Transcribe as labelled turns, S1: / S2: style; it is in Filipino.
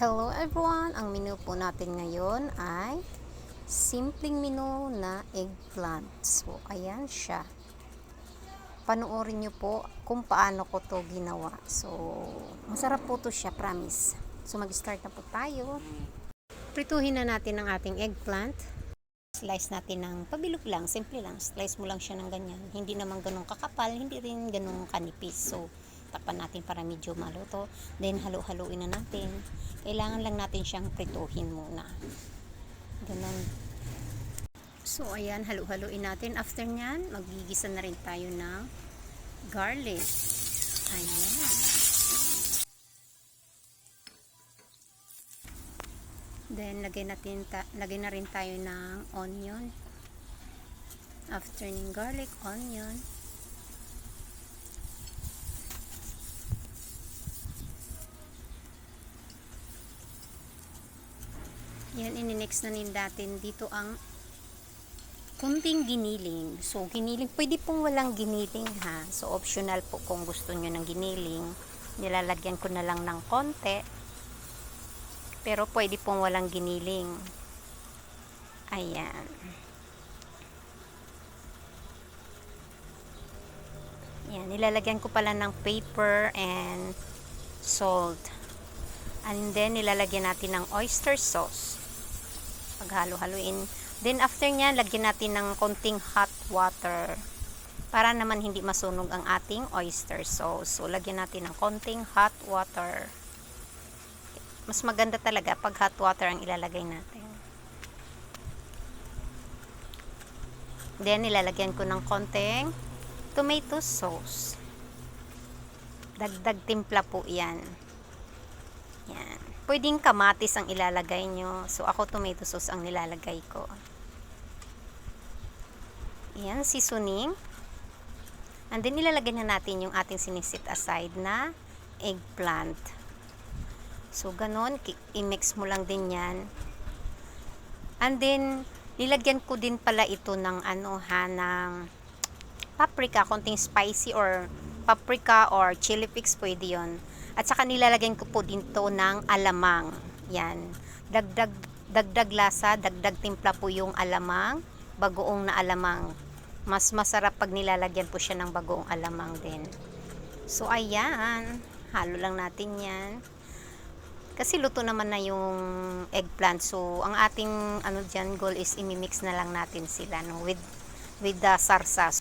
S1: Hello everyone! Ang menu po natin ngayon ay simpleng menu na eggplant. So, ayan siya. Panoorin nyo po kung paano ko to ginawa. So, masarap po to siya, promise. So, mag-start na po tayo. Prituhin na natin ang ating eggplant. Slice natin ng pabilog lang, simple lang. Slice mo lang siya ng ganyan. Hindi naman ganun kakapal, hindi rin ganun kanipis. So, takpan natin para medyo maluto. Then, halo-haluin na natin. Kailangan lang natin siyang prituhin muna. Ganun. So, ayan, halo-haluin natin. After nyan, magigisa na rin tayo ng garlic. Ayan. Then, lagay na rin tayo ng onion. After ng garlic, onion. Yan, ininext na natin dito ang kunting giniling. So, giniling, pwede pong walang giniling ha. So, optional po kung gusto nyo ng giniling. Nilalagyan ko na lang ng konti. Pero, pwede pong walang giniling. Ayan. Ayan, nilalagyan ko pala ng paper and salt. And then, nilalagyan natin ng oyster sauce. Paghalo-haluin. Then, after nyan, lagyan natin ng konting hot water. Para naman hindi masunog ang ating oyster sauce. So, lagyan natin ng konting hot water. Mas maganda talaga pag hot water ang ilalagay natin. Then, nilalagyan ko ng konting tomato sauce. Dagdag timpla po yan. Yan. Pwedeng kamatis ang ilalagay nyo. So, ako tomato sauce ang nilalagay ko. Yan, seasoning. And then, ilalagay na natin yung ating sinisit aside na eggplant. So, ganon. I-mix mo lang din yan. And then, nilagyan ko din pala ito ng ng paprika, konting spicy or paprika or chili flakes, pwede yun. At saka nilalagyan ko po dito ng alamang. Yan. Dagdag lasa, dagdag timpla po yung alamang, bagoong na alamang. Mas masarap pag nilalagyan po siya ng bagoong alamang din. So, ayan. Halo lang natin yan. Kasi luto naman na yung eggplant. So, ang ating dyan goal is imimix na lang natin sila with the sarsas.